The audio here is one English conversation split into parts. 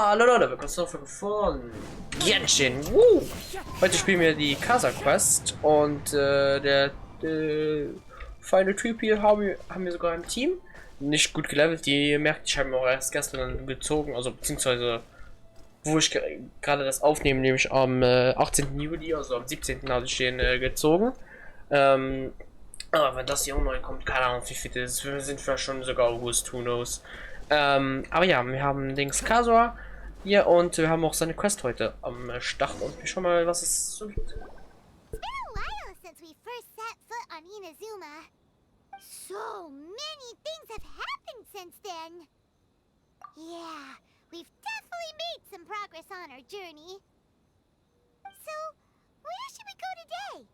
Hallo Leute, willkommen zur Folge von Genshin. Woo! Heute spielen wir die Casa Quest und der feine Typ hier haben wir sogar im Team. Nicht gut gelevelt, die merkt, ich habe mir auch erst gestern gezogen, also beziehungsweise wo ich gerade das aufnehme, nämlich am 18. Juli, also am 17. habe ich den gezogen. Aber wenn das hier online kommt, keine Ahnung wie viel das ist, wir sind vielleicht schon sogar August, who knows. Aber ja, wir haben Dings Kasua hier und wir haben auch seine Quest heute am Start und wir schauen mal, was es so gibt. So many things have happened since then. Yeah, we've definitely made some progress on our journey. So, where should we go today?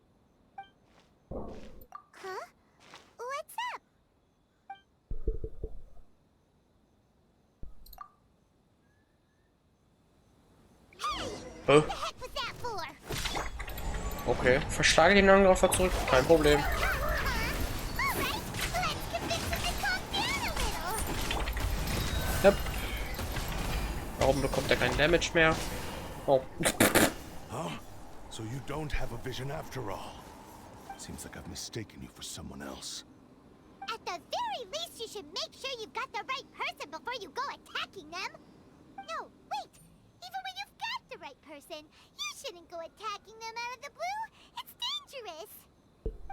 Huh? What's up? Hey, what the heck was that for? Okay, verschlage den Angreifer zurück, kein Problem. Yep. Warum bekommt er keinen Damage mehr? Oh. Huh? So you don't have a vision after all. Seems like I've mistaken you for someone else. At the very least, you should make sure you've got the right person before you go attacking them. No, wait. Even when you've got the right person, you shouldn't go attacking them out of the blue. It's dangerous.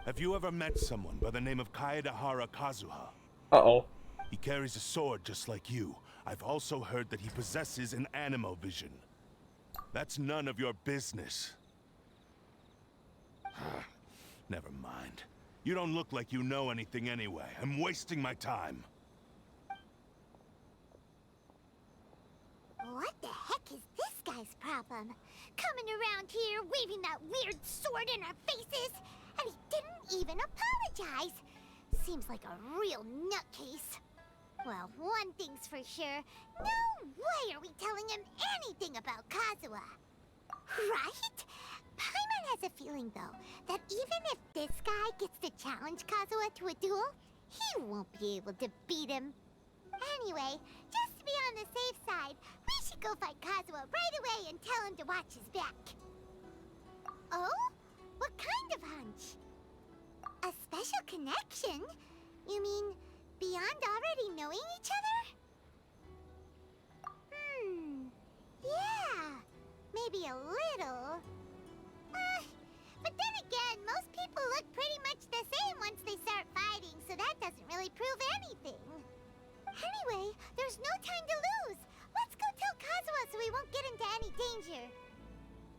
Have you ever met someone by the name of Kaedahara Kazuha? Uh-oh. He carries a sword just like you. I've also heard that he possesses an animo vision. That's none of your business. Never mind. You don't look like you know anything anyway. I'm wasting my time. What the heck is this guy's problem? Coming around here, waving that weird sword in our faces, and he didn't even apologize. Seems like a real nutcase. Well, one thing's for sure. No way are we telling him anything about Kazuha. Right? Paimon has a feeling, though, that even if this guy gets to challenge Kazuha to a duel, he won't be able to beat him. Anyway, just to be on the safe side, we should go fight Kazuha right away and tell him to watch his back. Oh? What kind of hunch? A special connection? You mean beyond already knowing each other? Yeah, maybe a little. But then again, most people look pretty much the same once they start fighting, so that doesn't really prove anything. Anyway, there's no time to lose. Let's go tell Kazuha so we won't get into any danger.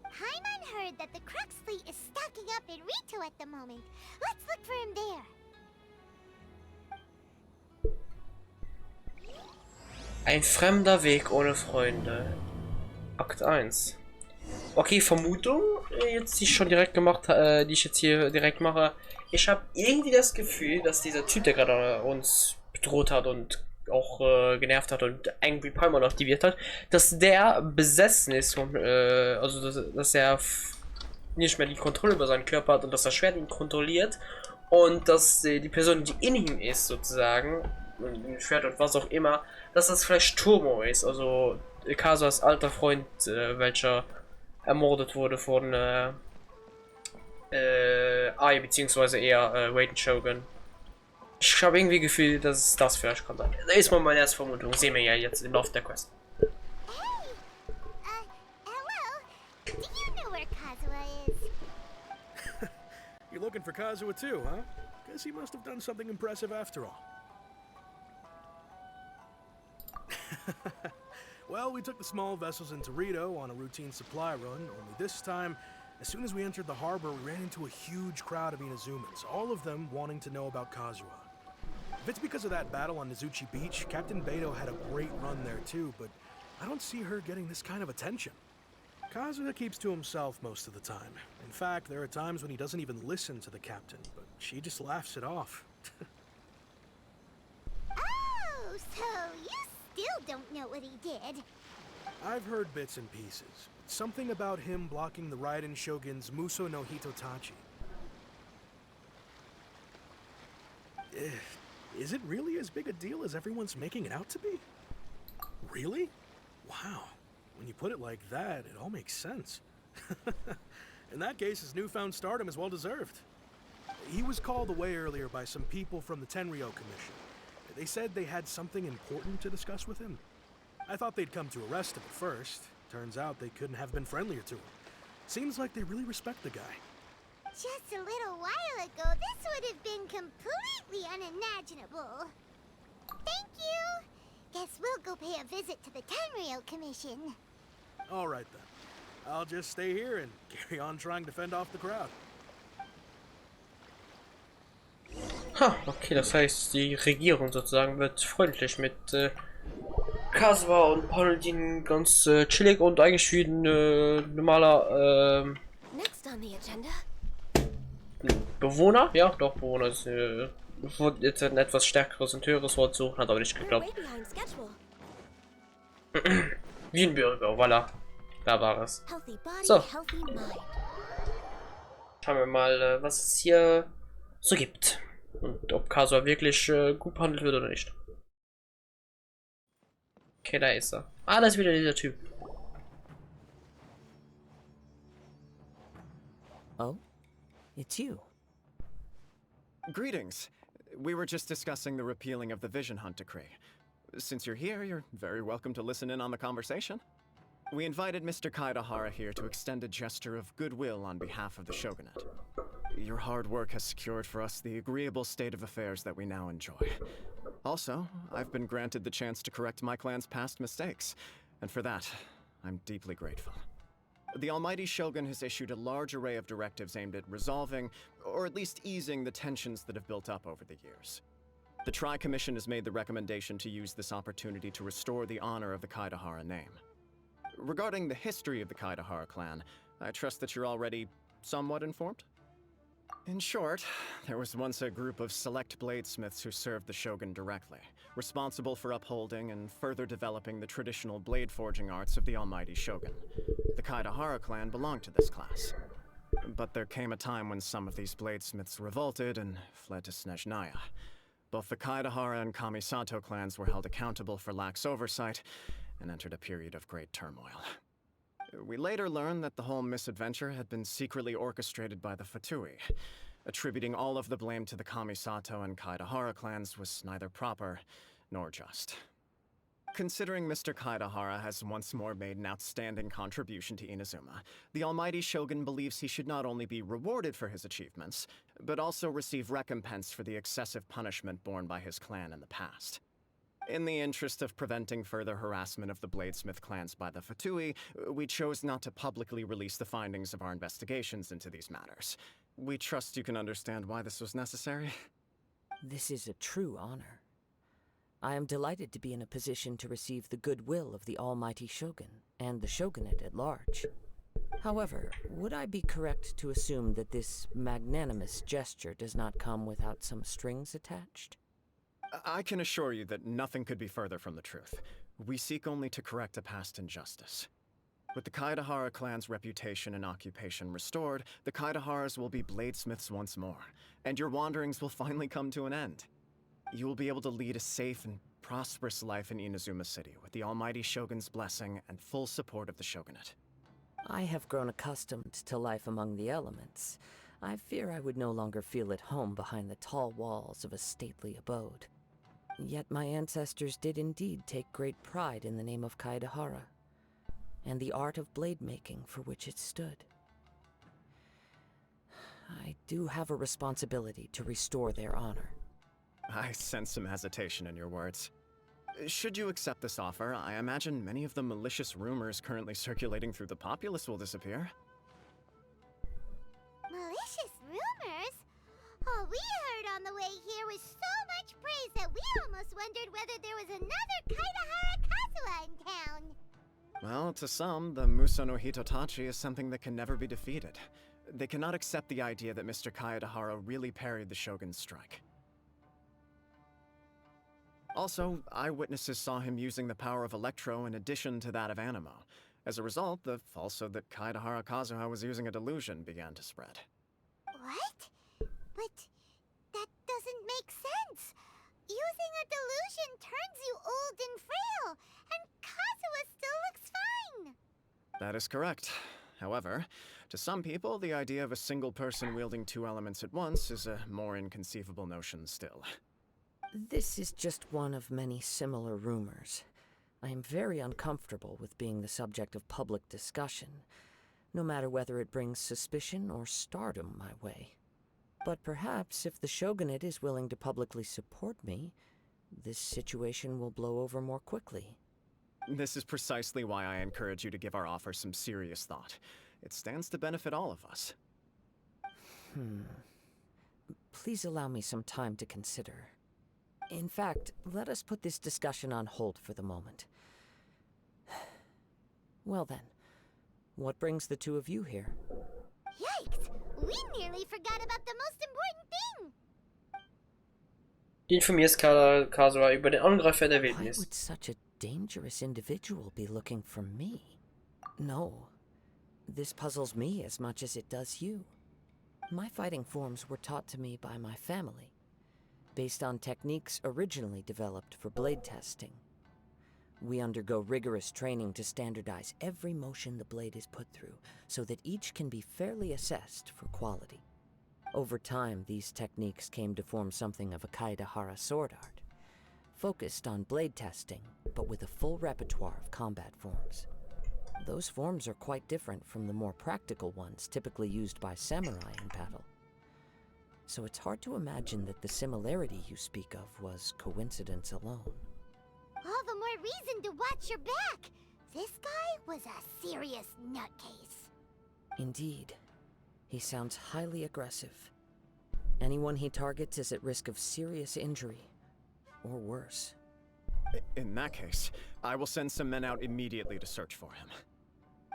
Paimon heard that the Crux fleet is stocking up in Rito at the moment. Let's look for him there. Ein fremder Weg ohne Freunde. Akt 1. Okay, Vermutung, jetzt die ich schon direkt gemacht, die ich jetzt hier direkt mache. Ich habe irgendwie das Gefühl, dass dieser Typ, der gerade uns bedroht hat und auch genervt hat und Angry Palmer aktiviert hat, dass der besessen ist vom, also dass er nicht mehr die Kontrolle über seinen Körper hat und dass das Schwert ihn kontrolliert und dass die Person, die in ihm ist, sozusagen, und Schwert und was auch immer, dass das vielleicht Turmo ist, also Kasuas alter Freund, welcher ermordet wurde von Ai, beziehungsweise eher Raiden Shogun. Ich habe irgendwie Gefühl, dass es das vielleicht kommt. Da ist mal meine erste Vermutung. Sehen wir ja jetzt im Laufe der Quest. Hey! Hello! Do you know where Kazuha is? You're looking for Kazuha too, huh? Guess he must have done something impressive after all. Well, we took the small vessels into Rito on a routine supply run, only this time, as soon as we entered the harbor, we ran into a huge crowd of Inazumans, all of them wanting to know about Kazuha. If it's because of that battle on Nizuchi Beach, Captain Beto had a great run there too, but I don't see her getting this kind of attention. Kazuha keeps to himself most of the time. In fact, there are times when he doesn't even listen to the captain, but she just laughs it off. Oh, so you still don't know what he did. I've heard bits and pieces. Something about him blocking the Raiden Shogun's Muso no Hitotachi. Is it really as big a deal as everyone's making it out to be? Really? Wow, When you put it like that, it all makes sense. In that case, his newfound stardom is well deserved. He was called away earlier by some people from the Tenryou Commission. They said they had something important to discuss with him. I thought they'd come to arrest him at first. Turns out they couldn't have been friendlier to him. Seems like they really respect the guy. Just a little while ago, this would have been completely unimaginable. Thank you! Guess we'll go pay a visit to the Tenryou Commission. All right then. I'll just stay here and carry on trying to fend off the crowd. Ha, okay, das heißt, die Regierung sozusagen wird freundlich mit Kaswa und Paladin ganz chillig und eigentlich wie ein normaler Next on the agenda. Bewohner. Ja, doch, Bewohner ist jetzt ein etwas stärkeres und höheres Wort suchen, hat aber nicht We're geklappt. way behind schedule. Wie ein Bürger, voilà. Da war es. Healthy body, So. healthy mind. Schauen wir mal, was es hier so gibt. Und ob Kasua wirklich gut behandelt wird oder nicht. Okay, da ist er. Ah, da ist wieder dieser Typ. Oh? It's you. Greetings. We were just discussing the repealing of the Vision Hunt Decree. Since you're here, you're very welcome to listen in on the conversation. We invited Mr. Kaidahara here to extend a gesture of goodwill on behalf of the Shogunate. Your hard work has secured for us the agreeable state of affairs that we now enjoy. Also, I've been granted the chance to correct my clan's past mistakes, and for that, I'm deeply grateful. The Almighty Shogun has issued a large array of directives aimed at resolving, or at least easing, the tensions that have built up over the years. The Tri-Commission has made the recommendation to use this opportunity to restore the honor of the Kaidahara name. Regarding the history of the Kaidahara clan, I trust that you're already somewhat informed? In short, there was once a group of select bladesmiths who served the Shogun directly, responsible for upholding and further developing the traditional blade forging arts of the Almighty Shogun. The Kaidahara clan belonged to this class. But there came a time when some of these bladesmiths revolted and fled to Snezhnaya. Both the Kaidahara and Kamisato clans were held accountable for lax oversight and entered a period of great turmoil. We later learned that the whole misadventure had been secretly orchestrated by the Fatui. Attributing all of the blame to the Kamisato and Kaidahara clans was neither proper nor just. Considering Mr. Kaidahara has once more made an outstanding contribution to Inazuma, the Almighty Shogun believes he should not only be rewarded for his achievements, but also receive recompense for the excessive punishment borne by his clan in the past. In the interest of preventing further harassment of the Bladesmith clans by the Fatui, we chose not to publicly release the findings of our investigations into these matters. We trust you can understand why this was necessary. This is a true honor. I am delighted to be in a position to receive the goodwill of the Almighty Shogun and the Shogunate at large. However, would I be correct to assume that this magnanimous gesture does not come without some strings attached? I can assure you that nothing could be further from the truth. We seek only to correct a past injustice. With the Kaidahara clan's reputation and occupation restored, the Kaidaharas will be bladesmiths once more, and your wanderings will finally come to an end. You will be able to lead a safe and prosperous life in Inazuma City with the Almighty Shogun's blessing and full support of the Shogunate. I have grown accustomed to life among the elements. I fear I would no longer feel at home behind the tall walls of a stately abode. Yet my ancestors did indeed take great pride in the name of Kaidahara, and the art of blade making for which it stood. I do have a responsibility to restore their honor. I sense some hesitation in your words. Should you accept this offer, I imagine many of the malicious rumors currently circulating through the populace will disappear. Malicious rumors? All we heard on the way here was so much praise that we almost wondered whether there was another Kaidahara Kazuha in town. Well, to some, the Muso no Hitotachi is something that can never be defeated. They cannot accept the idea that Mr. Kaidahara really parried the Shogun's strike. Also, eyewitnesses saw him using the power of Electro in addition to that of Animo. As a result, the falsehood that Kaidahara Kazuha was using a delusion began to spread. What? But that doesn't make sense. Using a delusion turns you old and frail, and Kazuha still looks fine. That is correct. However, to some people, the idea of a single person wielding two elements at once is a more inconceivable notion still. This is just one of many similar rumors. I am very uncomfortable with being the subject of public discussion, no matter whether it brings suspicion or stardom my way. But perhaps if the Shogunate is willing to publicly support me, this situation will blow over more quickly. This is precisely why I encourage you to give our offer some serious thought. It stands to benefit all of us. Please allow me some time to consider. In fact, let us put this discussion on hold for the moment. Well then, what brings the two of you here? Yikes! We nearly forgot about the most important thing! Du informierst Kazuha über den Angreifer der Why Wildnis. would such a dangerous individual be looking for me? No. This puzzles me as much as it does you. My fighting forms were taught to me by my family, based on techniques originally developed for blade testing. We undergo rigorous training to standardize every motion the blade is put through, so that each can be fairly assessed for quality. Over time, these techniques came to form something of a Kaedehara sword art, focused on blade testing, but with a full repertoire of combat forms. Those forms are quite different from the more practical ones typically used by samurai in battle. So it's hard to imagine that the similarity you speak of was coincidence alone. All the more reason to watch your back! This guy was a serious nutcase. Indeed. He sounds highly aggressive. Anyone he targets is at risk of serious injury, or worse. In that case, I will send some men out immediately to search for him.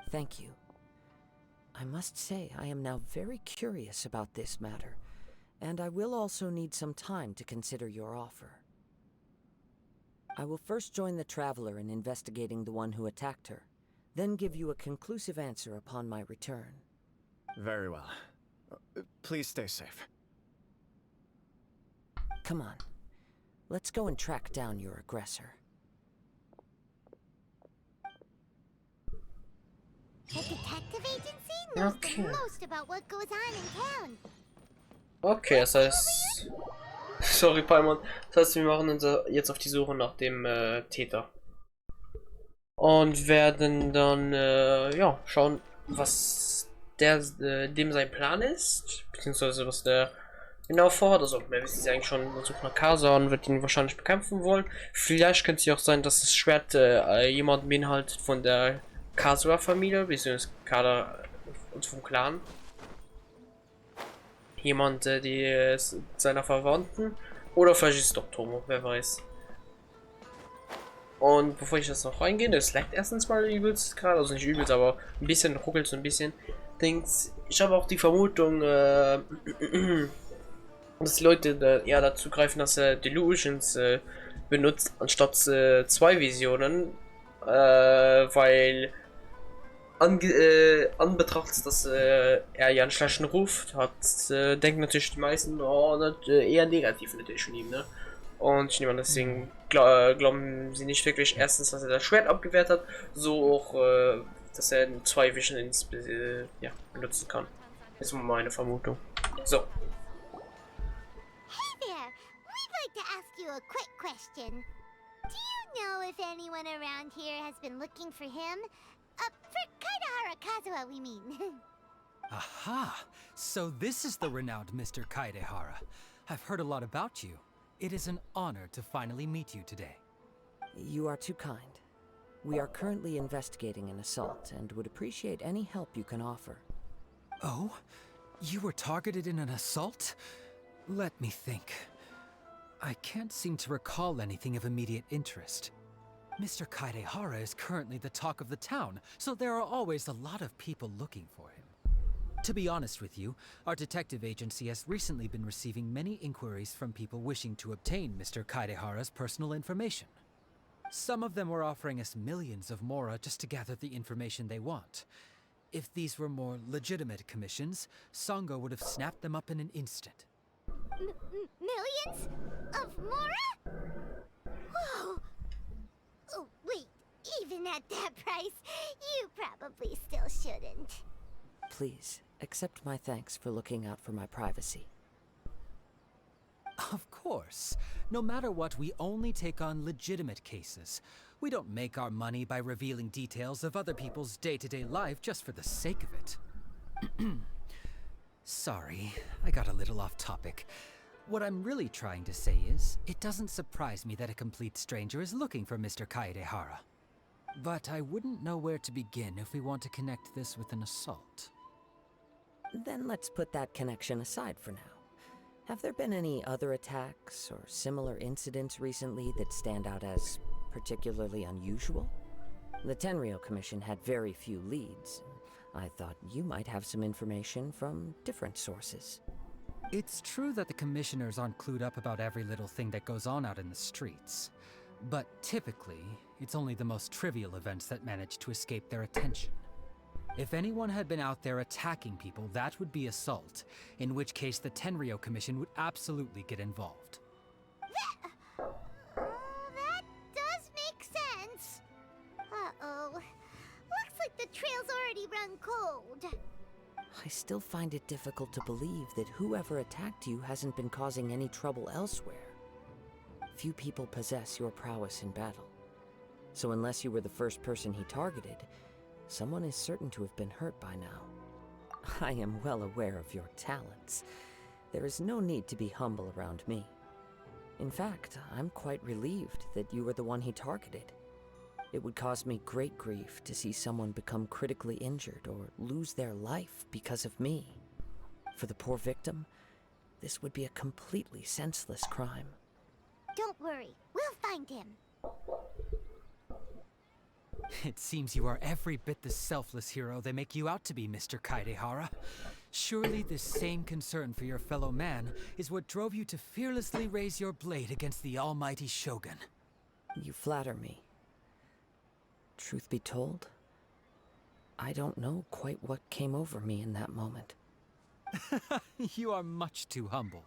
Thank you. I must say I am now very curious about this matter, and I will also need some time to consider your offer. I will first join the Traveler in investigating the one who attacked her, then give you a conclusive answer upon my return. Very well. Please stay safe. Come on. Let's go and track down your aggressor. The detective agency knows Okay. the most about what goes on in town. Okay, das heißt... Sorry, Palmon. Das heißt, wir machen uns jetzt auf die Suche nach dem Täter. Und werden dann, ja, schauen, was dem sein Plan ist. Beziehungsweise was der genau vorhat. Also, wir wissen ja eigentlich schon, wir suchen nach Kazuha und wird ihn wahrscheinlich bekämpfen wollen. Vielleicht könnte es ja auch sein, dass das Schwert jemanden beinhaltet von der Kazuha-Familie, beziehungsweise Kader und vom Clan. Jemand, die seiner Verwandten. Oder vielleicht ist es doch Tomo, wer weiß. Und bevor ich das noch reingehe, das leckt erstens mal übelst gerade, also nicht übelst, aber ein bisschen ruckelt so ein bisschen. Ich habe auch die Vermutung, dass die Leute eher dazu greifen, dass er Delusions benutzt, anstatt zwei Visionen, weil anbetracht, dass er ja einen schlechten Ruf hat, denken natürlich die meisten, oh, eher negativ natürlich von ihm, ne? Und ich nehme an, deswegen glauben sie nicht wirklich erstens, dass er das Schwert abgewehrt hat, so auch, dass er zwei Vision ja, benutzen kann. Das ist meine Vermutung. So. Hey there! We'd like to ask you a quick question. Do you know if anyone around here has been looking for him? For Kaedehara Kazuha, we mean. Aha! So this is the renowned Mr. Kaedehara. I've heard a lot about you. It is an honor to finally meet you today. You are too kind. We are currently investigating an assault and would appreciate any help you can offer. Oh? You were targeted in an assault? Let me think. I can't seem to recall anything of immediate interest. Mr. Kaedehara is currently the talk of the town, so there are always a lot of people looking for him. To be honest with you, our detective agency has recently been receiving many inquiries from people wishing to obtain Mr. Kaedehara's personal information. Some of them were offering us millions of mora just to gather the information they want. If these were more legitimate commissions, Sango would have snapped them up in an instant. Millions? Of mora? Whoa! Oh, wait, Even at that price, you probably still shouldn't. Please, accept my thanks for looking out for my privacy. Of course. No matter what, we only take on legitimate cases. We don't make our money by revealing details of other people's day-to-day life just for the sake of it. Sorry, I got a little off topic. What I'm really trying to say is, it doesn't surprise me that a complete stranger is looking for Mr. Kaedehara. But I wouldn't know where to begin if we want to connect this with an assault. Then let's put that connection aside for now. Have there been any other attacks or similar incidents recently that stand out as particularly unusual? The Tenryou Commission had very few leads. I thought you might have some information from different sources. It's true that the commissioners aren't clued up about every little thing that goes on out in the streets. But typically, it's only the most trivial events that manage to escape their attention. If anyone had been out there attacking people, that would be assault, in which case the Tenryou Commission would absolutely get involved. That does make sense. Uh-oh. Looks like the trail's already run cold. I still find it difficult to believe that whoever attacked you hasn't been causing any trouble elsewhere. Few people possess your prowess in battle. So unless you were the first person he targeted, someone is certain to have been hurt by now. I am well aware of your talents. There is no need to be humble around me. In fact, I'm quite relieved that you were the one he targeted. It would cause me great grief to see someone become critically injured or lose their life because of me. For the poor victim, this would be a completely senseless crime. Don't worry, we'll find him. It seems you are every bit the selfless hero they make you out to be, Mr. Kaedehara. Surely this same concern for your fellow man is what drove you to fearlessly raise your blade against the almighty Shogun. You flatter me. Truth be told, I don't know quite what came over me in that moment. You are much too humble.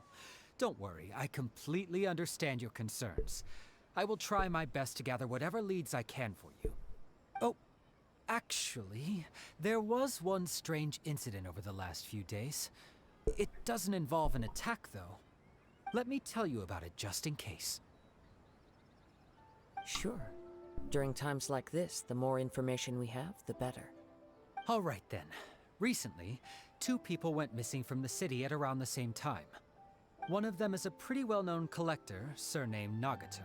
Don't worry, I completely understand your concerns. I will try my best to gather whatever leads I can for you. Oh, actually, there was one strange incident over the last few days. It doesn't involve an attack, though. Let me tell you about it just in case. Sure. During times like this, the more information we have, the better. All right then. Recently, 2 people went missing from the city at around the same time. One of them is a pretty well-known collector, surnamed Nagato.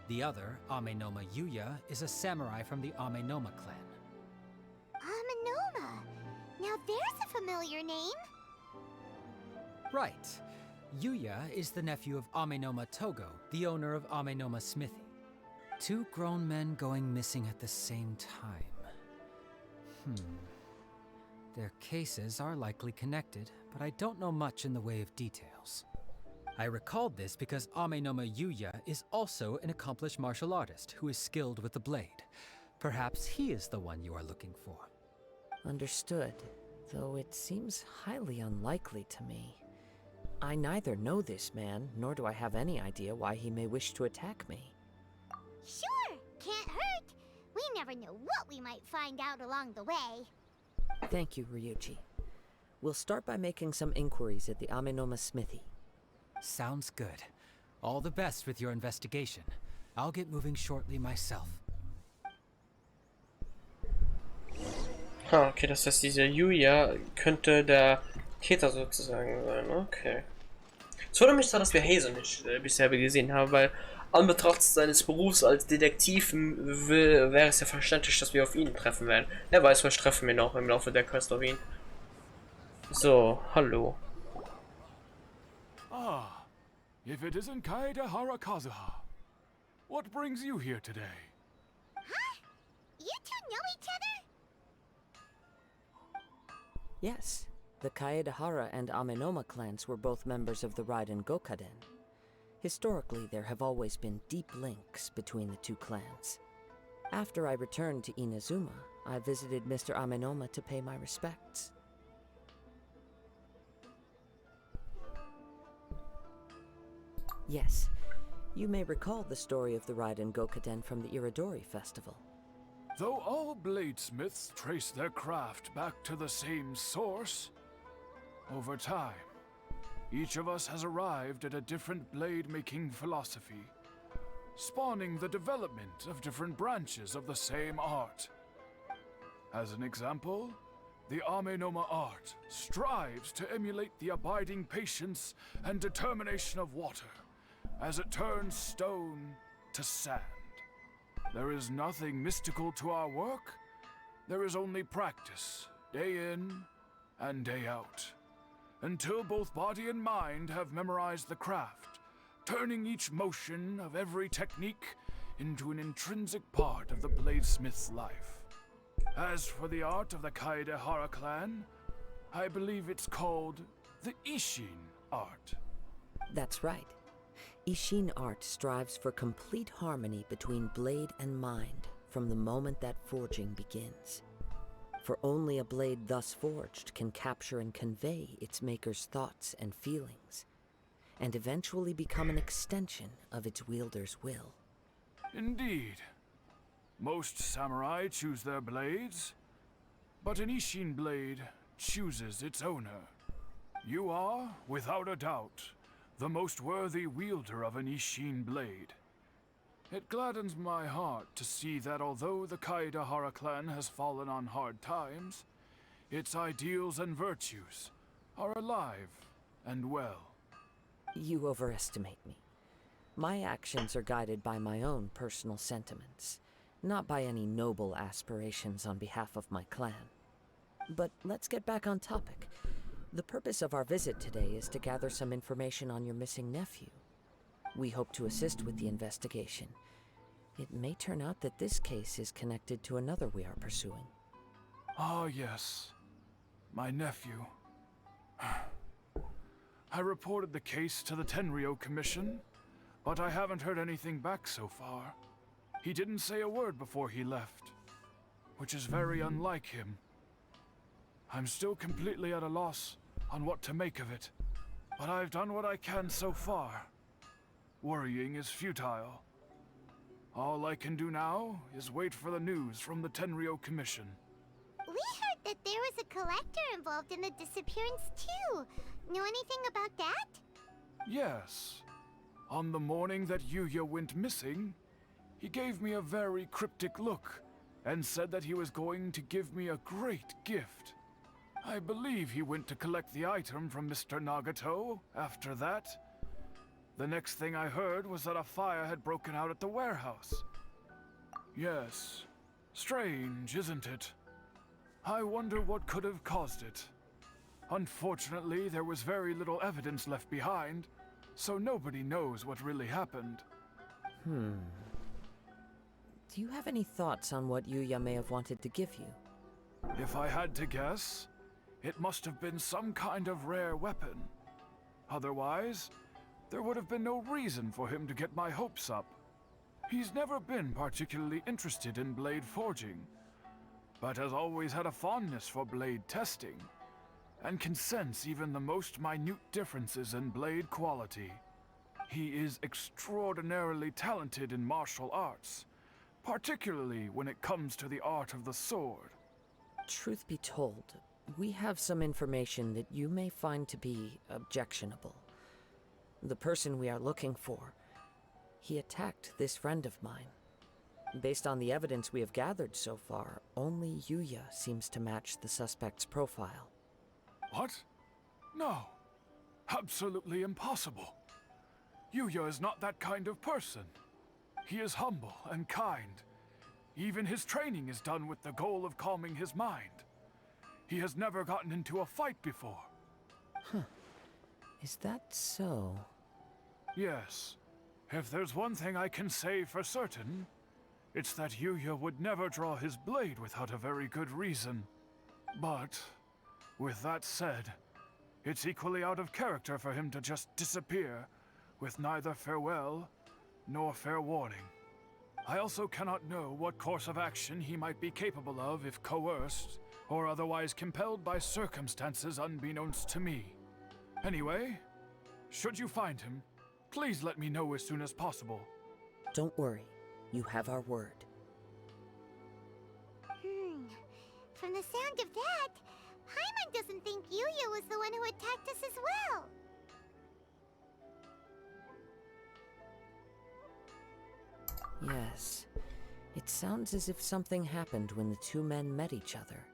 The other, Amenoma Yuya, is a samurai from the Amenoma clan. Amenoma? Now there's a familiar name. Right. Yuya is the nephew of Amenoma Togo, the owner of Amenoma Smithy. 2 grown men going missing at the same time. Their cases are likely connected, but I don't know much in the way of details. I recalled this because Amenoma Yuya is also an accomplished martial artist who is skilled with the blade. Perhaps he is the one you are looking for. Understood, though it seems highly unlikely to me. I neither know this man, nor do I have any idea why he may wish to attack me. Sure, can't hurt. We never know what we might find out along the way. Thank you, Ryuji. We'll start by making some inquiries at the Amenoma Smithy. Sounds good. All the best with your investigation. I'll get moving shortly myself. Okay, das heißt, dieser Yuya könnte der Täter sozusagen sein. Okay. Es wundert mich zwar, dass wir Hazel nicht bisher gesehen haben, weil an Betracht seines Berufs als Detektiv wäre es ja verständlich, dass wir auf ihn treffen werden. Wer weiß, was treffen wir noch im Laufe der Quest auf ihn. So, hallo. Ah, if it isn't Kaedehara Kazuha. What brings you here today? Huh? You two know each other? Yes, the Kaedehara and Amenoma clans were both members of the Ryzen Gokaden. Historically, there have always been deep links between the 2 clans. After I returned to Inazuma, I visited Mr. Amenoma to pay my respects. Yes, you may recall the story of the Ryzen Gokaden from the Iridori Festival. Though all bladesmiths trace their craft back to the same source, over time, each of us has arrived at a different blade-making philosophy, spawning the development of different branches of the same art. As an example, the Amenoma art strives to emulate the abiding patience and determination of water as it turns stone to sand. There is nothing mystical to our work. There is only practice, day in and day out, until both body and mind have memorized the craft, turning each motion of every technique into an intrinsic part of the bladesmith's life. As for the art of the Kaedehara clan, I believe it's called the Ishin art. That's right. Ishin art strives for complete harmony between blade and mind from the moment that forging begins. For only a blade thus forged can capture and convey its maker's thoughts and feelings, and eventually become an extension of its wielder's will. Indeed. Most samurai choose their blades, but an Ishin blade chooses its owner. You are, without a doubt, the most worthy wielder of an Ishin blade. It gladdens my heart to see that although the Kaedehara clan has fallen on hard times, its ideals and virtues are alive and well. You overestimate me. My actions are guided by my own personal sentiments, not by any noble aspirations on behalf of my clan. But let's get back on topic. The purpose of our visit today is to gather some information on your missing nephew. We hope to assist with the investigation. It may turn out that this case is connected to another we are pursuing. Ah, yes. My nephew. I reported the case to the Tenryou Commission, but I haven't heard anything back so far. He didn't say a word before he left, which is very unlike him. I'm still completely at a loss on what to make of it, but I've done what I can so far. Worrying is futile. All I can do now is wait for the news from the Tenryou Commission. We heard that there was a collector involved in the disappearance too. Know anything about that? Yes. On the morning that Yuya went missing, he gave me a very cryptic look and said that he was going to give me a great gift. I believe he went to collect the item from Mr. Nagato after that. The next thing I heard was that a fire had broken out at the warehouse. Yes. Strange, isn't it? I wonder what could have caused it. Unfortunately, there was very little evidence left behind, so nobody knows what really happened. Do you have any thoughts on what Yuya may have wanted to give you? If I had to guess, it must have been some kind of rare weapon. Otherwise, there would have been no reason for him to get my hopes up. He's never been particularly interested in blade forging, but has always had a fondness for blade testing, and can sense even the most minute differences in blade quality. He is extraordinarily talented in martial arts, particularly when it comes to the art of the sword. Truth be told, we have some information that you may find to be objectionable. The person we are looking for, he attacked this friend of mine. Based on the evidence we have gathered so far, only Yuya seems to match the suspect's profile. What? No. Absolutely impossible. Yuya is not that kind of person. He is humble and kind. Even his training is done with the goal of calming his mind. He has never gotten into a fight before. Is that so? Yes. If there's one thing I can say for certain, it's that Yuya would never draw his blade without a very good reason. But, with that said, it's equally out of character for him to just disappear, with neither farewell nor fair warning. I also cannot know what course of action he might be capable of if coerced, or otherwise compelled by circumstances unbeknownst to me. Anyway, should you find him, please let me know as soon as possible. Don't worry, you have our word. from the sound of that, Paimon doesn't think Yuya was the one who attacked us as well. Yes. It sounds as if something happened when the two men met each other.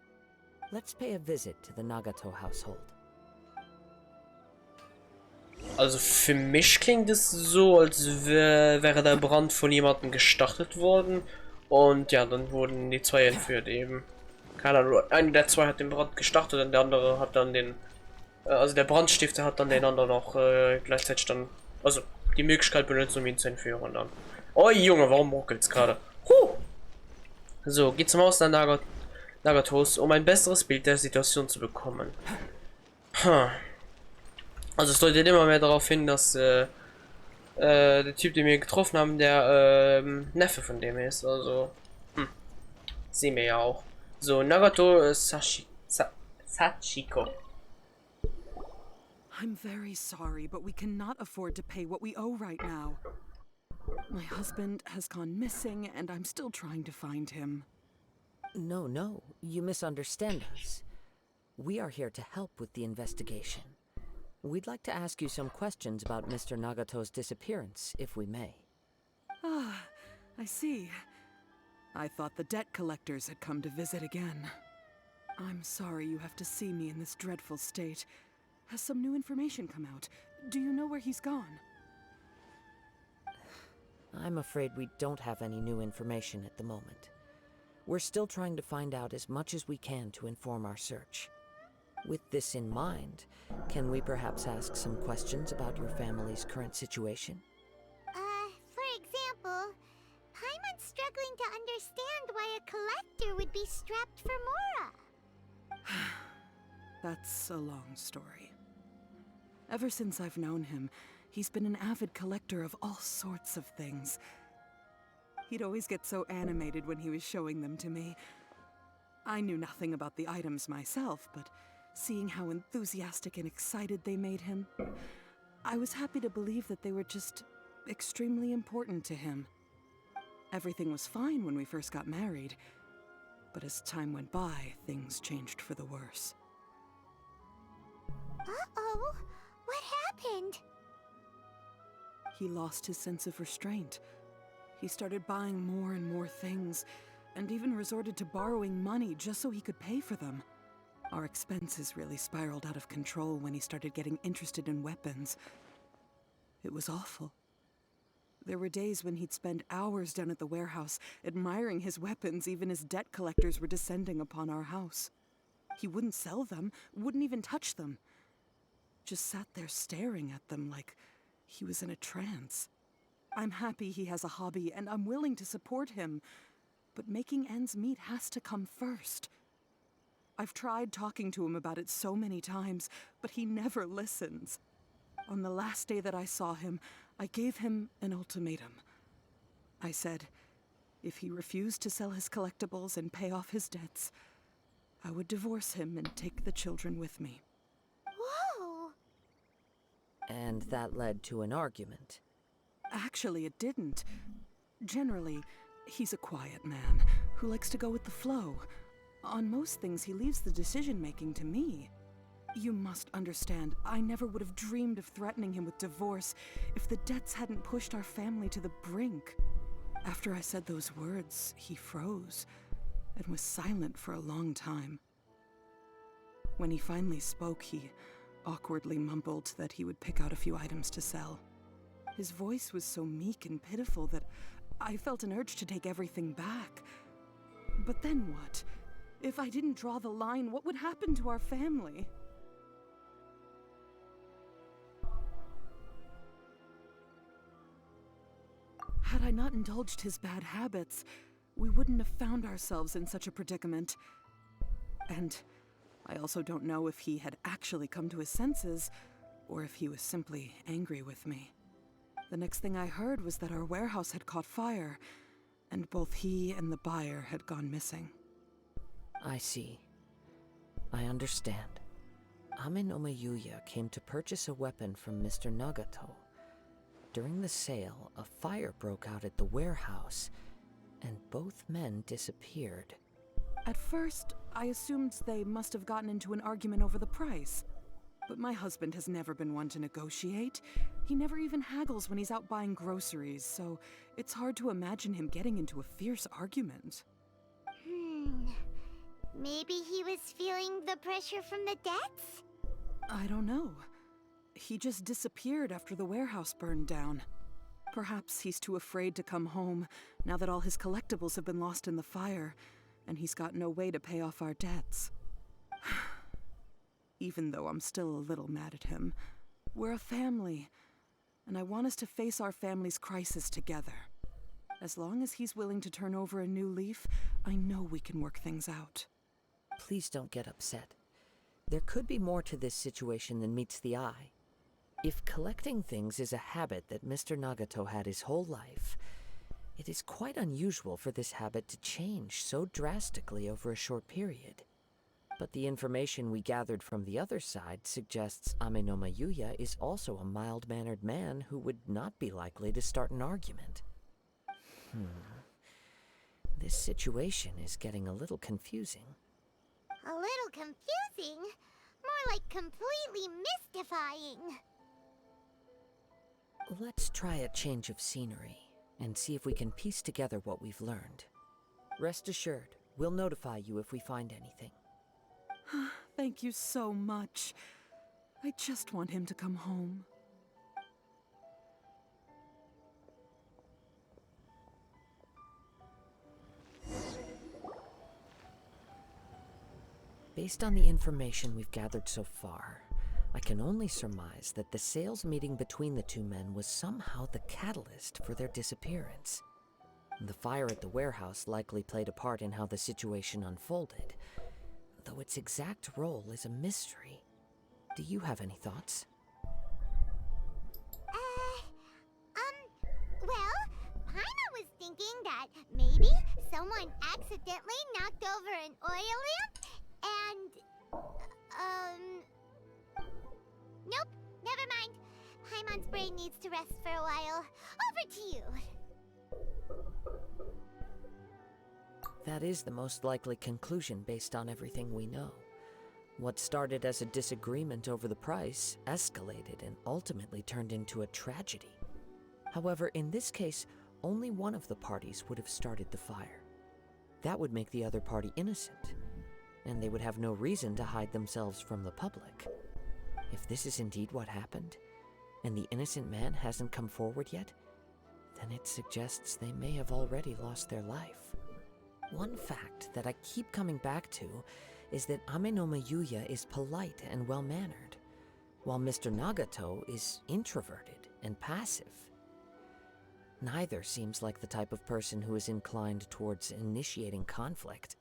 Let's pay a visit to the Nagato household. Also für mich klingt es so, als wäre der Brand von jemandem gestartet worden. Und ja, dann wurden die zwei entführt eben. Keine Ahnung, einer der zwei hat den Brand gestartet und der andere hat dann den... also der Brandstifter hat dann den anderen auch gleichzeitig dann... Also die Möglichkeit benutzt, um ihn zu entführen dann. Oh Junge, warum ruckelt's gerade? So, geht zum Haus der Nagatos, um ein besseres Bild der Situation zu bekommen. Also es deutet immer mehr darauf hin, dass der Typ, den wir getroffen haben, der Neffe von dem ist. Also, sehen wir ja auch. So, Nagato Sachiko. I'm very sorry, but we cannot afford to pay what we owe right now. My husband has gone missing, and I'm still trying to find him. No, you misunderstand us. We are here to help with the investigation. We'd like to ask you some questions about Mr. Nagato's disappearance, if we may. Ah, I see. I thought the debt collectors had come to visit again. I'm sorry you have to see me in this dreadful state. Has some new information come out? Do you know where he's gone? I'm afraid we don't have any new information at the moment. We're still trying to find out as much as we can to inform our search. With this in mind, can we perhaps ask some questions about your family's current situation? For example, Paimon's struggling to understand why a collector would be strapped for Mora. That's a long story. Ever since I've known him, he's been an avid collector of all sorts of things. He'd always get so animated when he was showing them to me. I knew nothing about the items myself, but seeing how enthusiastic and excited they made him, I was happy to believe that they were just extremely important to him. Everything was fine when we first got married, but as time went by, things changed for the worse. Uh-oh, what happened? He lost his sense of restraint. He started buying more and more things, and even resorted to borrowing money just so he could pay for them. Our expenses really spiraled out of control when he started getting interested in weapons. It was awful. There were days when he'd spend hours down at the warehouse, admiring his weapons even as debt collectors were descending upon our house. He wouldn't sell them, wouldn't even touch them. Just sat there staring at them like he was in a trance. I'm happy he has a hobby, and I'm willing to support him. But making ends meet has to come first. I've tried talking to him about it so many times, but he never listens. On the last day that I saw him, I gave him an ultimatum. I said, if he refused to sell his collectibles and pay off his debts, I would divorce him and take the children with me. Whoa! And that led to an argument. Actually, it didn't. Generally, he's a quiet man who likes to go with the flow. On most things, he leaves the decision-making to me. You must understand, I never would have dreamed of threatening him with divorce if the debts hadn't pushed our family to the brink. After I said those words, he froze and was silent for a long time. When he finally spoke, he awkwardly mumbled that he would pick out a few items to sell. His voice was so meek and pitiful that I felt an urge to take everything back. But then what? If I didn't draw the line, what would happen to our family? Had I not indulged his bad habits, we wouldn't have found ourselves in such a predicament. And I also don't know if he had actually come to his senses, or if he was simply angry with me. The next thing I heard was that our warehouse had caught fire, and both he and the buyer had gone missing. I see. I understand. Amin Omeyuya came to purchase a weapon from Mr. Nagato. During the sale, a fire broke out at the warehouse, and both men disappeared. At first, I assumed they must have gotten into an argument over the price. But my husband has never been one to negotiate. He never even haggles when he's out buying groceries, so it's hard to imagine him getting into a fierce argument. Maybe he was feeling the pressure from the debts? I don't know. He just disappeared after the warehouse burned down. Perhaps he's too afraid to come home now that all his collectibles have been lost in the fire, and he's got no way to pay off our debts. Even though I'm still a little mad at him, we're a family, and I want us to face our family's crisis together. As long as he's willing to turn over a new leaf, I know we can work things out. Please don't get upset. There could be more to this situation than meets the eye. If collecting things is a habit that Mr. Nagato had his whole life, it is quite unusual for this habit to change so drastically over a short period. But the information we gathered from the other side suggests Amenoma Yuya is also a mild-mannered man who would not be likely to start an argument. This situation is getting a little confusing. A little confusing? More like completely mystifying. Let's try a change of scenery and see if we can piece together what we've learned. Rest assured, we'll notify you if we find anything. Thank you so much. I just want him to come home. Based on the information we've gathered so far, I can only surmise that the sales meeting between the two men was somehow the catalyst for their disappearance. The fire at the warehouse likely played a part in how the situation unfolded, though its exact role is a mystery. Do you have any thoughts? Well, Paimon was thinking that maybe someone accidentally knocked over an oil lamp and, nope, never mind. Paimon's brain needs to rest for a while. Over to you. That is the most likely conclusion based on everything we know. What started as a disagreement over the price escalated and ultimately turned into a tragedy. However, in this case, only one of the parties would have started the fire. That would make the other party innocent, and they would have no reason to hide themselves from the public. If this is indeed what happened, and the innocent man hasn't come forward yet, then it suggests they may have already lost their life. One fact that I keep coming back to is that Amenoma Yuya is polite and well-mannered, while Mr. Nagato is introverted and passive. Neither seems like the type of person who is inclined towards initiating conflict.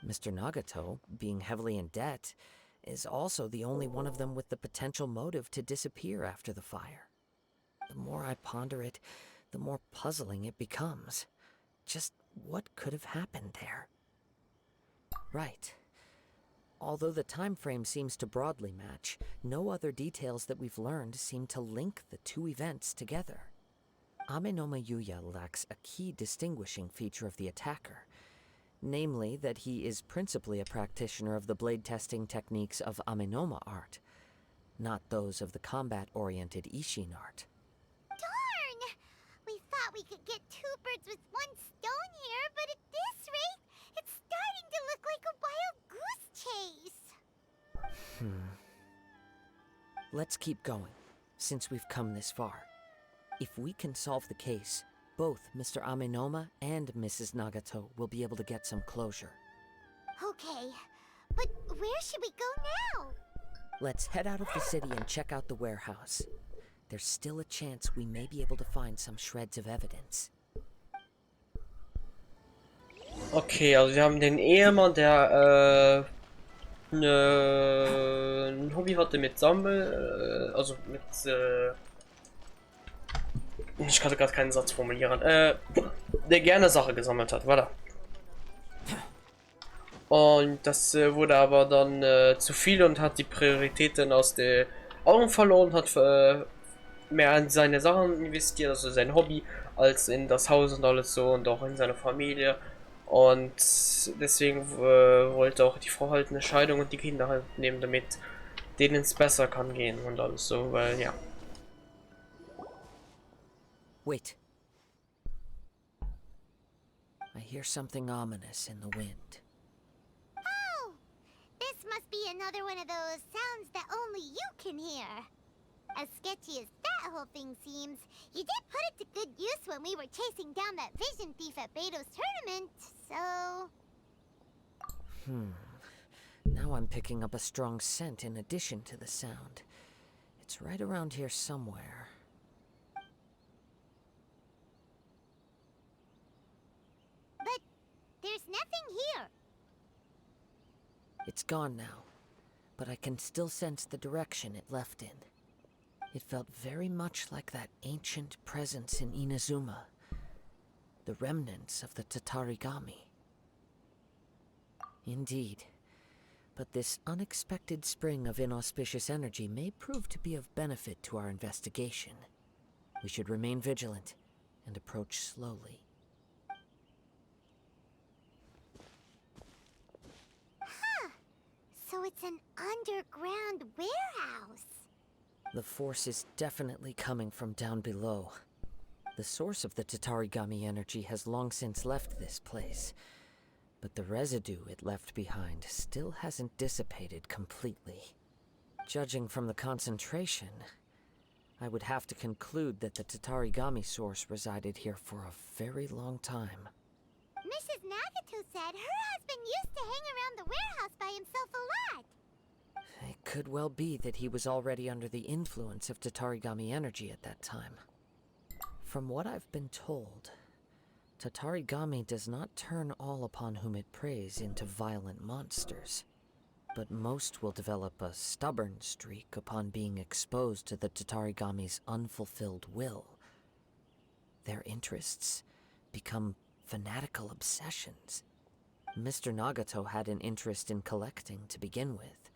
Mr. Nagato, being heavily in debt, is also the only one of them with the potential motive to disappear after the fire. The more I ponder it, the more puzzling it becomes. Just what could have happened there? Right. Although the time frame seems to broadly match, no other details that we've learned seem to link the two events together. Amenoma Yuya lacks a key distinguishing feature of the attacker, namely that he is principally a practitioner of the blade testing techniques of Amenoma art, not those of the combat-oriented Ishin art. Darn! We thought we could get two birds with one stone here, but at this rate, it's starting to look like a wild goose chase. Let's keep going, since we've come this far. If we can solve the case, both Mr. Amenoma and Mrs. Nagato will be able to get some closure. Okay, but where should we go now? Let's head out of the city and check out the warehouse. There's still a chance we may be able to find some shreds of evidence. Okay, also wir haben den Ehemann, der ein Hobby hatte mit also mit ich kann gerade keinen Satz formulieren, der gerne Sache gesammelt hat, voilà. Und das wurde aber dann zu viel und hat die Prioritäten aus den Augen verloren, hat mehr in seine Sachen investiert, also sein Hobby, als in das Haus und alles so und auch in seine Familie. Und deswegen wollte auch die Frau halt eine Scheidung und die Kinder halt nehmen, damit denen es besser kann gehen und alles so, weil ja. Wait. I hear something ominous in the wind. Oh! This must be another one of those sounds that only you can hear. As sketchy as that whole thing seems, you did put it to good use when we were chasing down that vision thief at Beto's tournament, so... Now I'm picking up a strong scent in addition to the sound. It's right around here somewhere. But there's nothing here. It's gone now, but I can still sense the direction it left in. It felt very much like that ancient presence in Inazuma, the remnants of the Tatarigami. Indeed, but this unexpected spring of inauspicious energy may prove to be of benefit to our investigation. We should remain vigilant and approach slowly. Huh. So it's an underground warehouse. The force is definitely coming from down below. The source of the Tatarigami energy has long since left this place, but the residue it left behind still hasn't dissipated completely. Judging from the concentration, I would have to conclude that the Tatarigami source resided here for a very long time. Mrs. Nagato said her husband used to hang around the warehouse by himself a lot. It could well be that he was already under the influence of Tatarigami energy at that time. From what I've been told, Tatarigami does not turn all upon whom it preys into violent monsters, but most will develop a stubborn streak upon being exposed to the Tatarigami's unfulfilled will. Their interests become fanatical obsessions. Mr. Nagato had an interest in collecting to begin with.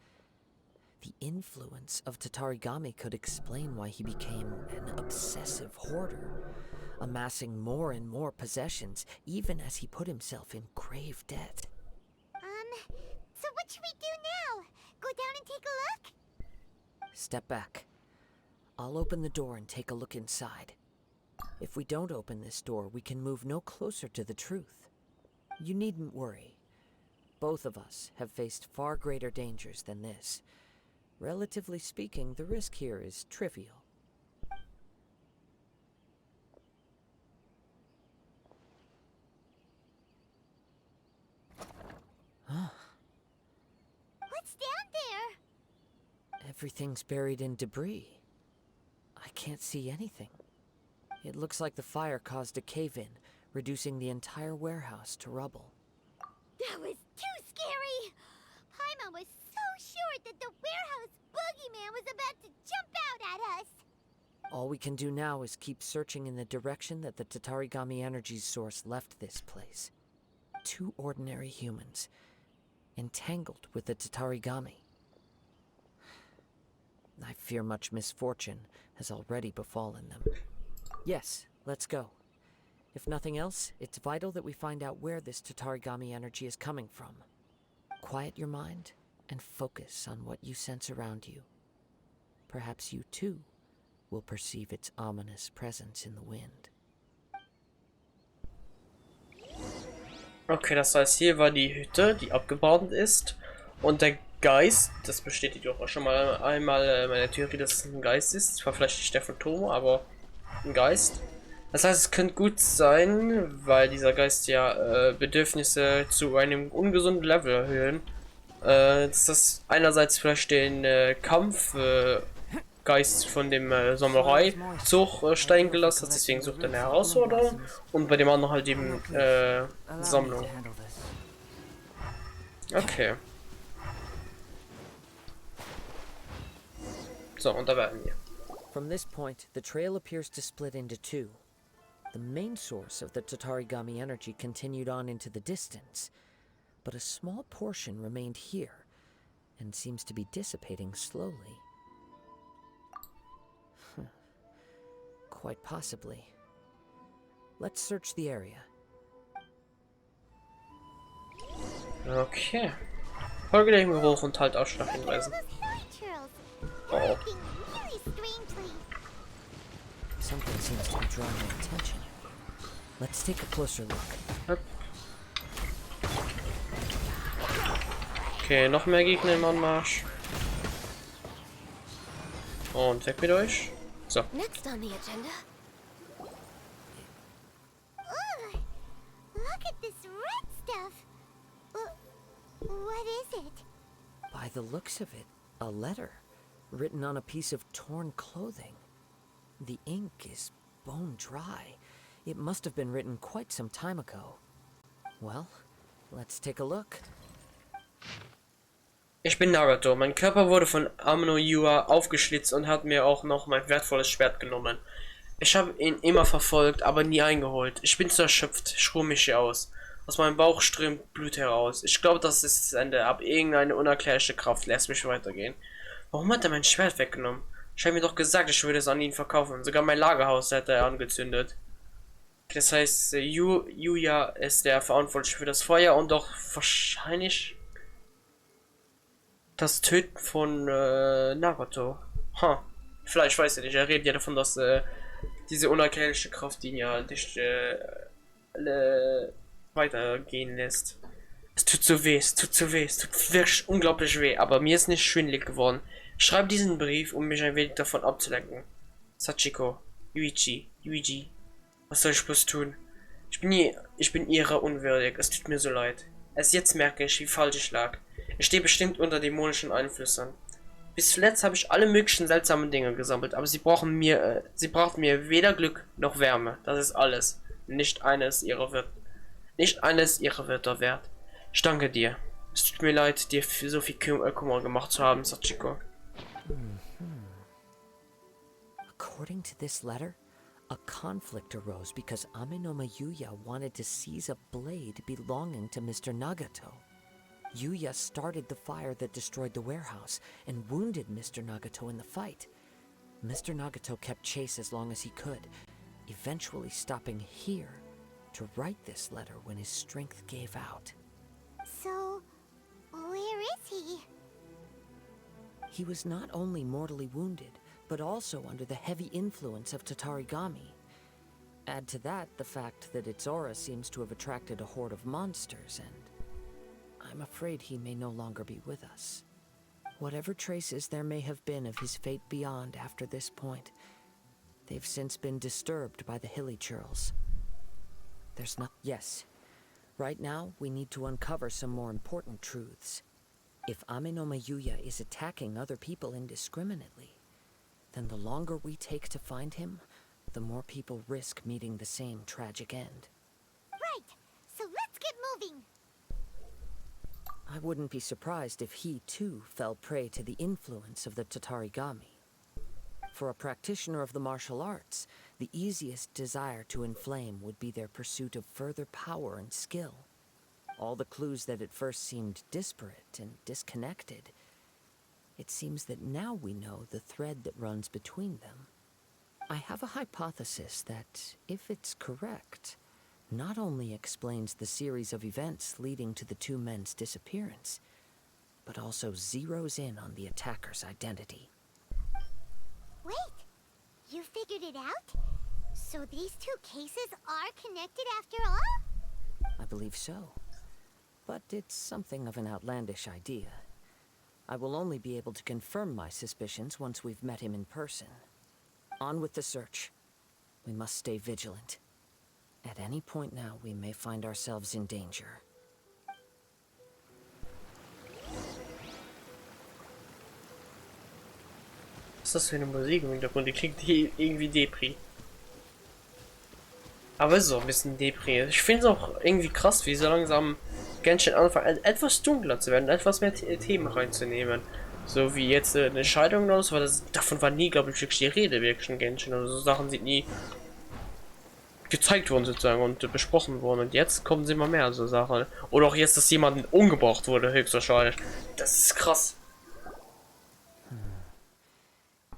The influence of Tatarigami could explain why he became an obsessive hoarder, amassing more and more possessions, even as he put himself in grave debt. So what should we do now? Go down and take a look? Step back. I'll open the door and take a look inside. If we don't open this door, we can move no closer to the truth. You needn't worry. Both of us have faced far greater dangers than this. Relatively speaking, the risk here is trivial. What's down there? Everything's buried in debris. I can't see anything. It looks like the fire caused a cave-in, reducing the entire warehouse to rubble. That was too scary! Paimon was so sure that the warehouse boogeyman was about to jump out at us! All we can do now is keep searching in the direction that the Tatarigami energy source left this place. 2 ordinary humans, entangled with the Tatarigami. I fear much misfortune has already befallen them. Yes, let's go. If nothing else, it's vital that we find out where this Tatarigami energy is coming from. Quiet your mind and focus on what you sense around you. Perhaps you too will perceive its ominous presence in the wind. Okay, das heißt, hier war die Hütte, die abgebrannt ist. Und der Geist, das bestätigt auch schon mal einmal meine Theorie, dass es ein Geist ist. Zwar vielleicht nicht der Phantom, aber ein Geist. Das heißt, es könnte gut sein, weil dieser Geist ja Bedürfnisse zu einem ungesunden Level erhöhen. Dass das einerseits vielleicht den Kampfgeist von dem Samurai-Zug steigen gelassen hat, deswegen sucht er eine Herausforderung. Und bei dem anderen halt eben Sammlung. Okay. So, und da werden wir. From this point, the trail appears to split into 2. The main source of the Tatarigami energy continued on into the distance, but a small portion remained here, and seems to be dissipating slowly. Quite possibly. Let's search the area. Okay. Folge der Himmel hoch und halt Ausschlag hinweisen. Oh. Something seems to be drawing my attention. Let's take a closer look. Okay, noch mehr Gegner im Anmarsch. Und weg mit euch. So. Next on the agenda. Ugh, look at this red stuff. What is it? By the looks of it, a letter written on a piece of torn clothing. The ink is bone dry. It must have been written quite some time ago. Well, let's take a look. Ich bin Nagato. Mein Körper wurde von Amno Yua aufgeschlitzt und hat mir auch noch mein wertvolles Schwert genommen. Ich habe ihn immer verfolgt, aber nie eingeholt. Ich bin zu erschöpft. Ich ruhe mich hier aus. Aus meinem Bauch strömt Blut heraus. Ich glaube, das ist das Ende. Aber irgendeine unerklärliche Kraft lässt mich weitergehen. Warum hat er mein Schwert weggenommen? Ich habe mir doch gesagt, ich würde es an ihn verkaufen. Sogar mein Lagerhaus hätte er angezündet. Das heißt, Yuya ist der Verantwortliche für das Feuer und doch wahrscheinlich das Töten von Nagato. Vielleicht, weiß ich nicht. Er redet ja davon, dass diese unerklärliche Kraft ihn ja nicht weitergehen lässt. Es tut so weh, es tut so weh, es tut wirklich unglaublich weh, aber mir ist nicht schwindelig geworden. Ich schreibe diesen Brief, um mich ein wenig davon abzulenken. Sachiko, Yuiji, was soll ich bloß tun? Ich bin ihrer unwürdig, es tut mir so leid. Erst jetzt merke ich, wie falsch ich lag. Ich stehe bestimmt unter dämonischen Einflüssen. Bis zuletzt habe ich alle möglichen seltsamen Dinge gesammelt, aber sie brachten mir weder Glück noch Wärme. Das ist alles. Nicht eines ihrer Wörter wert. Ich danke dir. Es tut mir leid, dir für so viel Kummer gemacht zu haben, Sachiko. According to this letter, a conflict arose because Amenoma Yuya wanted to seize a blade belonging to Mr. Nagato. Yuya started the fire that destroyed the warehouse and wounded Mr. Nagato in the fight. Mr. Nagato kept chase as long as he could, eventually stopping here to write this letter when his strength gave out. So, where is he? He was not only mortally wounded, but also under the heavy influence of Tatarigami. Add to that the fact that its aura seems to have attracted a horde of monsters, and I'm afraid he may no longer be with us. Whatever traces there may have been of his fate beyond after this point, they've since been disturbed by the hilly churls. There's not... Yes. Right now, we need to uncover some more important truths. If Amenoma Yuya is attacking other people indiscriminately, then the longer we take to find him, the more people risk meeting the same tragic end. Right, so let's get moving. I wouldn't be surprised if he, too, fell prey to the influence of the Tatarigami. For a practitioner of the martial arts, the easiest desire to inflame would be their pursuit of further power and skill. All the clues that at first seemed disparate and disconnected, it seems that now we know the thread that runs between them. I have a hypothesis that, if it's correct, not only explains the series of events leading to the two men's disappearance, but also zeroes in on the attacker's identity. Wait, you figured it out? So these two cases are connected after all? I believe so. But it's something of an outlandish idea. I will only be able to confirm my suspicions once we've met him in person. On with the search. We must stay vigilant. At any point now, we may find ourselves in danger. Was ist das für eine Musik im Hintergrund? Die klingt irgendwie Depri. Aber so ein bisschen Depri. Ich finde es auch irgendwie krass, wie so langsam Genshin anfangen, etwas dunkler zu werden, etwas mehr Themen reinzunehmen. So wie jetzt eine Scheidung aus, weil davon war nie, glaube ich, wirklich die Rede, wirklich in Genshin. Also so Sachen sind nie gezeigt worden sozusagen und besprochen worden. Und jetzt kommen sie immer mehr so Sachen. Oder auch jetzt, dass jemand umgebracht wurde, höchstwahrscheinlich. Das ist krass.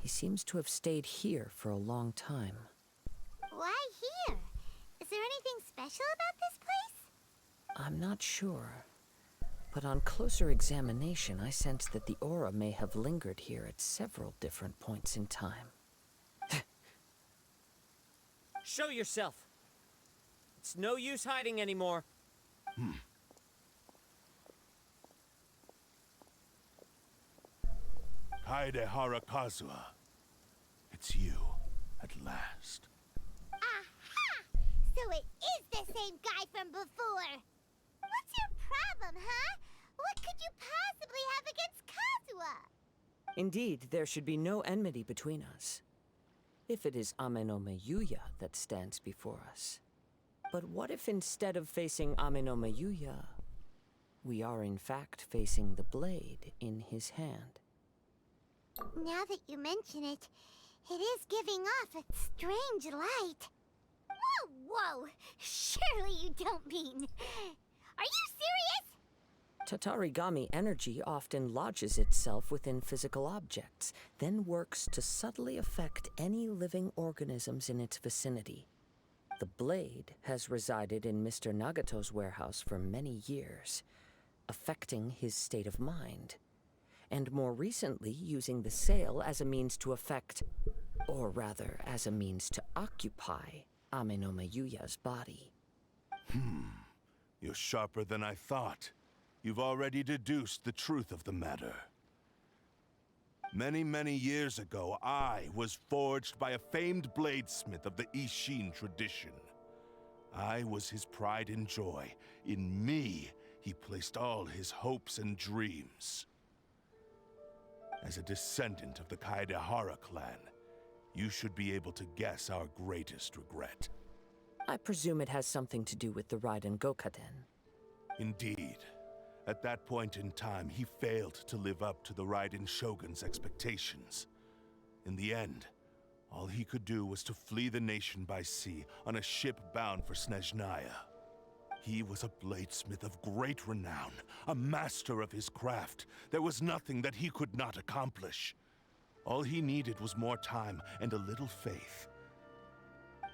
He seems to have stayed here for a long time. Why here? Is there anything special about this place? I'm not sure. But on closer examination, I sense that the aura may have lingered here at several different points in time. Show yourself! It's no use hiding anymore. Kaedehara Kazuha. It's you, at last. Aha! So it is the same guy from before. What's your problem, huh? What could you possibly have against Kazuha? Indeed, there should be no enmity between us. If it is Amenome Yuya that stands before us. But what if instead of facing Amenome Yuya, we are in fact facing the blade in his hand? Now that you mention it, it is giving off a strange light. Whoa, whoa! Surely you don't mean... Are you serious? Tatarigami energy often lodges itself within physical objects, then works to subtly affect any living organisms in its vicinity. The blade has resided in Mr. Nagato's warehouse for many years, affecting his state of mind, and more recently using the sale as a means to affect, or rather as a means to occupy, Amenome Yuya's body. You're sharper than I thought. You've already deduced the truth of the matter. Many, many years ago, I was forged by a famed bladesmith of the Ishin tradition. I was his pride and joy. In me, he placed all his hopes and dreams. As a descendant of the Kaedehara clan, you should be able to guess our greatest regret. I presume it has something to do with the Raiden Gokaden. Indeed. At that point in time, he failed to live up to the Raiden Shogun's expectations. In the end, all he could do was to flee the nation by sea on a ship bound for Snezhnaya. He was a bladesmith of great renown, a master of his craft. There was nothing that he could not accomplish. All he needed was more time and a little faith.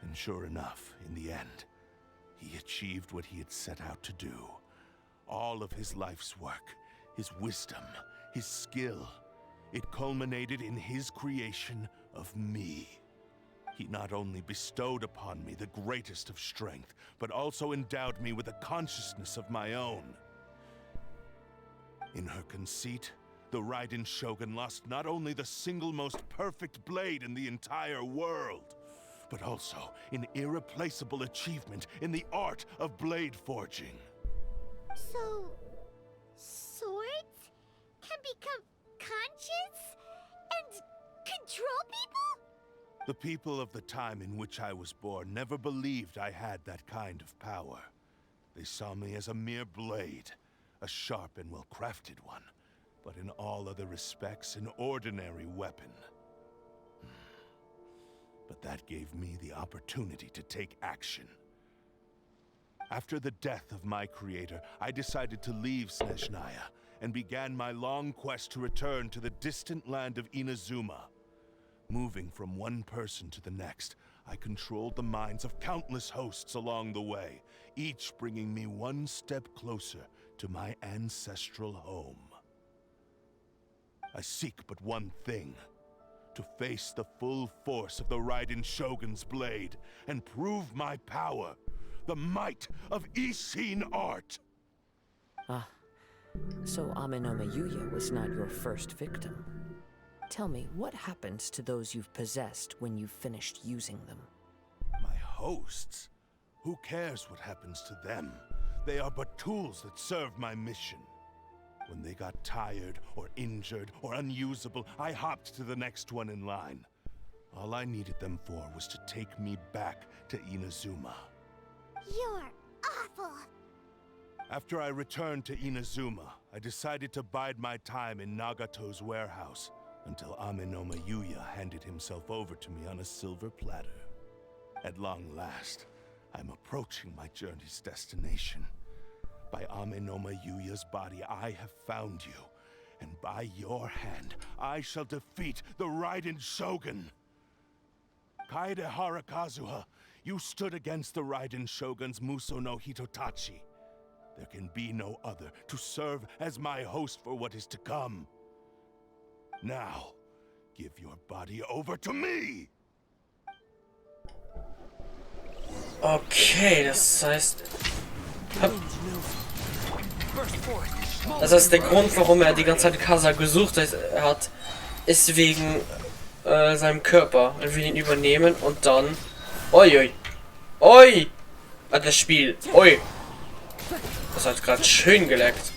And sure enough, in the end, he achieved what he had set out to do. All of his life's work, his wisdom, his skill, it culminated in his creation of me. He not only bestowed upon me the greatest of strength, but also endowed me with a consciousness of my own. In her conceit, the Raiden Shogun lost not only the single most perfect blade in the entire world, but also an irreplaceable achievement in the art of blade forging. So, swords can become conscious and control people? The people of the time in which I was born never believed I had that kind of power. They saw me as a mere blade, a sharp and well-crafted one, but in all other respects an ordinary weapon. But that gave me the opportunity to take action. After the death of my creator, I decided to leave Snezhnaya and began my long quest to return to the distant land of Inazuma. Moving from one person to the next, I controlled the minds of countless hosts along the way, each bringing me one step closer to my ancestral home. I seek but one thing: to face the full force of the Raiden Shogun's blade and prove my power. The might of Ishin art! Ah, so Amenome Yuya was not your first victim. Tell me, what happens to those you've possessed when you've finished using them? My hosts? Who cares what happens to them? They are but tools that serve my mission. When they got tired, or injured, or unusable, I hopped to the next one in line. All I needed them for was to take me back to Inazuma. You're awful. After I returned to Inazuma, I decided to bide my time in Nagato's warehouse until Amenome Yuya handed himself over to me on a silver platter. At long last, I'm approaching my journey's destination. By Amenome Yuya's body, I have found you, and by your hand, I shall defeat the Raiden Shogun. Kaedehara Kazuha, you stood against the Raiden Shogun's Muso no Hitotachi. There can be no other to serve as my host for what is to come. Now, give your body over to me! Okay, das heißt... Das heißt, der Grund, warum er die ganze Zeit Casa gesucht hat, ist wegen seinem Körper. Er will ihn übernehmen und dann... Oi, oi. Oi! Das Spiel. Oi! Das hat gerade schön geleckt.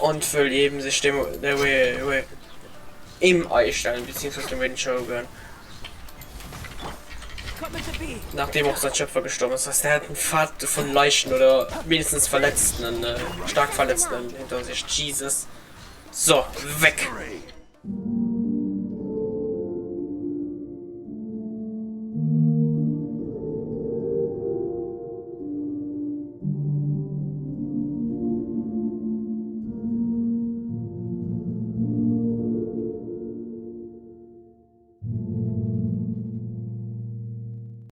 Und will eben sich dem im Ei stellen, beziehungsweise dem Win Shogun. Nachdem auch sein Schöpfer gestorben ist. Das heißt, er hat einen Pfad von Leichen oder mindestens Verletzten, stark Verletzten hinter sich. Jesus. So, weg.